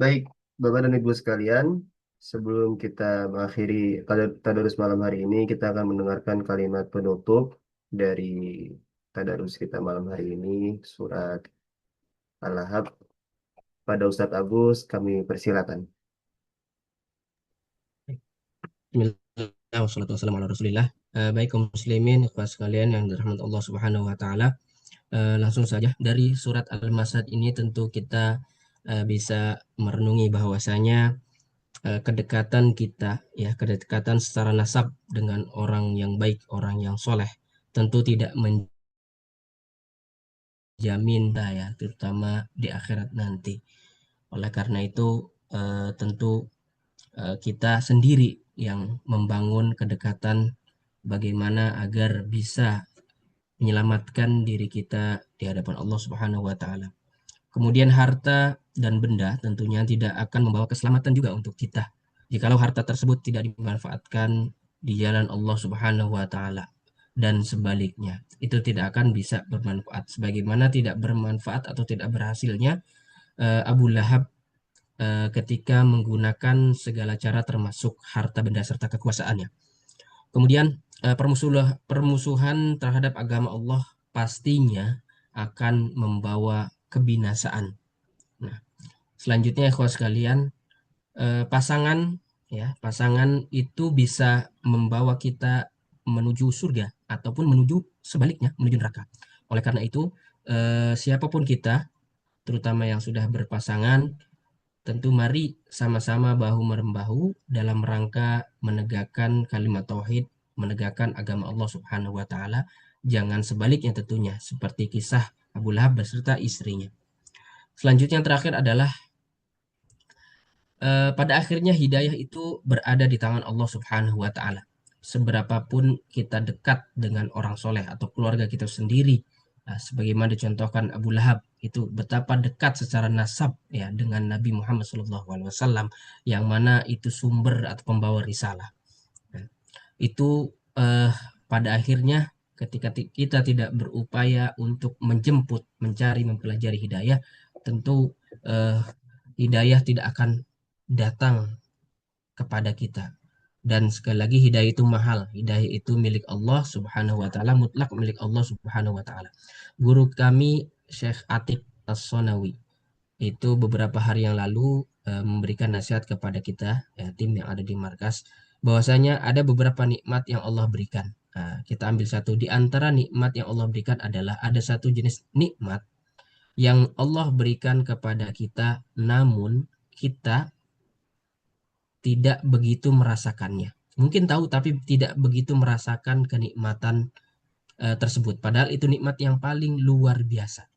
Baik, Bapak dan Ibu sekalian, sebelum kita mengakhiri tadarus malam hari ini, kita akan mendengarkan kalimat penutup dari tadarus kita malam hari ini, surat Al-Lahab. Pada Ustadz Agus, kami persilakan. Bismillah, wassalatu wassalamu ala Rasulillah. Baik kaum muslimin, ikhwas sekalian yang dirahmati Allah Subhanahu wa taala. Langsung saja dari surat Al-Masad ini tentu kita bisa merenungi bahwasanya kedekatan kita, ya, kedekatan secara nasab dengan orang yang baik, orang yang soleh, tentu tidak menjamin ya, terutama di akhirat nanti. Oleh karena itu tentu kita sendiri yang membangun kedekatan bagaimana agar bisa menyelamatkan diri kita di hadapan Allah Subhanahu wa taala. Kemudian harta dan benda tentunya tidak akan membawa keselamatan juga untuk kita. Jikalau harta tersebut tidak dimanfaatkan di jalan Allah Subhanahu wa taala dan sebaliknya, itu tidak akan bisa bermanfaat. Sebagaimana tidak bermanfaat atau tidak berhasilnya Abu Lahab ketika menggunakan segala cara termasuk harta benda serta kekuasaannya. Kemudian permusuhan terhadap agama Allah pastinya akan membawa kebinasaan. Nah, selanjutnya ikhwas sekalian, pasangan itu bisa membawa kita menuju surga ataupun menuju sebaliknya menuju neraka. Oleh karena itu, siapapun kita, terutama yang sudah berpasangan, tentu mari sama-sama bahu-membahu dalam rangka menegakkan kalimat tauhid, menegakkan agama Allah Subhanahu wa taala. Jangan sebaliknya tentunya, seperti kisah Abu Lahab beserta istrinya. Selanjutnya yang terakhir adalah pada akhirnya hidayah itu berada di tangan Allah Subhanahu wa taala. Seberapapun kita dekat dengan orang soleh atau keluarga kita sendiri, sebagaimana dicontohkan Abu Lahab, itu betapa dekat secara nasab ya dengan Nabi Muhammad SAW, yang mana itu sumber atau pembawa risalah. Nah, itu pada akhirnya ketika kita tidak berupaya untuk menjemput, mencari, mempelajari hidayah, tentu eh, hidayah tidak akan datang kepada kita. Dan sekali lagi hidayah itu mahal. Hidayah itu milik Allah Subhanahu wa taala, mutlak milik Allah Subhanahu wa taala. Guru kami Syekh Atik As-Sonawi itu beberapa hari yang lalu memberikan nasihat kepada kita, ya, tim yang ada di markas, bahwasanya ada beberapa nikmat yang Allah berikan. Nah, kita ambil satu di antara nikmat yang Allah berikan adalah ada satu jenis nikmat yang Allah berikan kepada kita, namun kita tidak begitu merasakannya. Mungkin tahu tapi tidak begitu merasakan kenikmatan tersebut. Padahal itu nikmat yang paling luar biasa.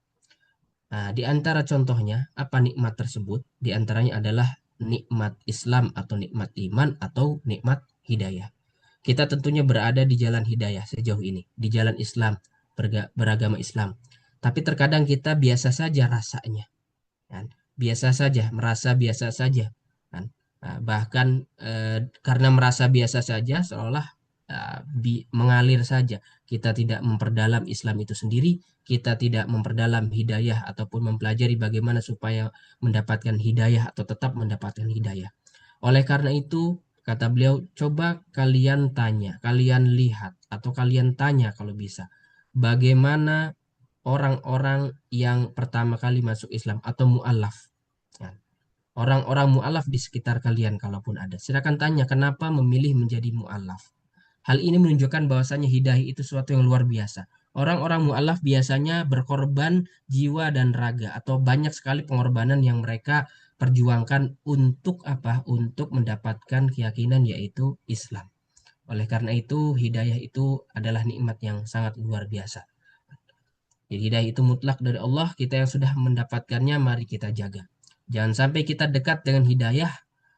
Nah, di antara contohnya, apa nikmat tersebut? Di antaranya adalah nikmat Islam atau nikmat iman atau nikmat hidayah. Kita tentunya berada di jalan hidayah sejauh ini, di jalan Islam, beragama Islam. Tapi terkadang kita biasa saja rasanya, kan? Biasa saja, merasa biasa saja, kan? Nah, bahkan karena merasa biasa saja, seolah mengalir saja. Kita tidak memperdalam Islam itu sendiri, kita tidak memperdalam hidayah ataupun mempelajari bagaimana supaya mendapatkan hidayah atau tetap mendapatkan hidayah. Oleh karena itu, kata beliau, coba kalian tanya, kalian lihat, atau kalian tanya kalau bisa, bagaimana orang-orang yang pertama kali masuk Islam atau mu'alaf. Ya, orang-orang mu'alaf di sekitar kalian kalaupun ada. Silakan tanya kenapa memilih menjadi mu'alaf. Hal ini menunjukkan bahwasanya hidayah itu sesuatu yang luar biasa. Orang-orang mu'alaf biasanya berkorban jiwa dan raga atau banyak sekali pengorbanan yang mereka perjuangkan untuk apa? Untuk mendapatkan keyakinan yaitu Islam. Oleh karena itu, hidayah itu adalah nikmat yang sangat luar biasa. Jadi hidayah itu mutlak dari Allah, kita yang sudah mendapatkannya mari kita jaga. Jangan sampai kita dekat dengan hidayah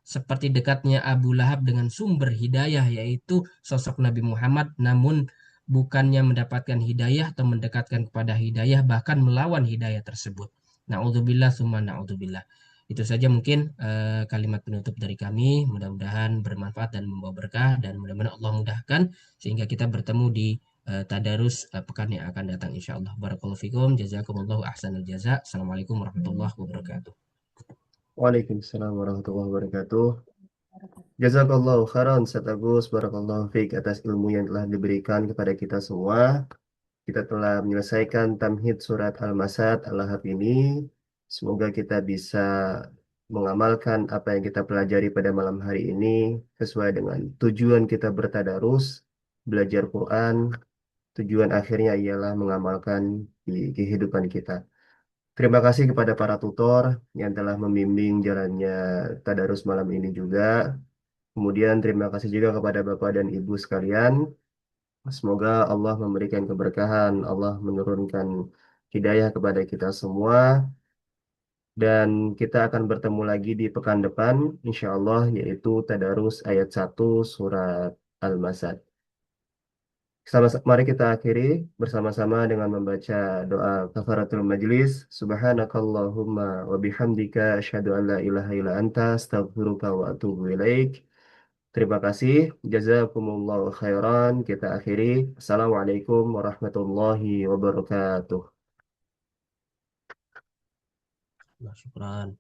seperti dekatnya Abu Lahab dengan sumber hidayah yaitu sosok Nabi Muhammad, namun bukannya mendapatkan hidayah atau mendekatkan kepada hidayah, bahkan melawan hidayah tersebut. Na'udzubillah summa na'udzubillah. Itu saja mungkin kalimat penutup dari kami. Mudah-mudahan bermanfaat dan membawa berkah, dan mudah-mudahan Allah mudahkan sehingga kita bertemu di tadarus pekan yang akan datang insyaallah. Barakallahu fikum, jazakumullahu ahsanal jaza. Assalamualaikum warahmatullahi wabarakatuh. Waalaikumsalam warahmatullahi wabarakatuh. Jazakallahu khairan Ustaz Agus, barakallahu fiik atas ilmu yang telah diberikan kepada kita semua. Kita telah menyelesaikan tamhid surat Al-Masad Al-Lahab ini. Semoga kita bisa mengamalkan apa yang kita pelajari pada malam hari ini sesuai dengan tujuan kita bertadarus, belajar Quran. Tujuan akhirnya ialah mengamalkan di kehidupan kita. Terima kasih kepada para tutor yang telah membimbing jalannya tadarus malam ini juga. Kemudian terima kasih juga kepada Bapak dan Ibu sekalian. Semoga Allah memberikan keberkahan, Allah menurunkan hidayah kepada kita semua, dan kita akan bertemu lagi di pekan depan, insya Allah, yaitu Tadarus ayat 1 surat Al-Masad. Mari kita akhiri bersama-sama dengan membaca doa kafaratul majlis. Subhanakallahumma wa bihamdika asyhadu an la ilaha illa anta astaghfiruka wa atubu ilaik. Terima kasih. Jazakumullahu khairan. Kita akhiri. Assalamualaikum warahmatullahi wabarakatuh. Nah, syukran.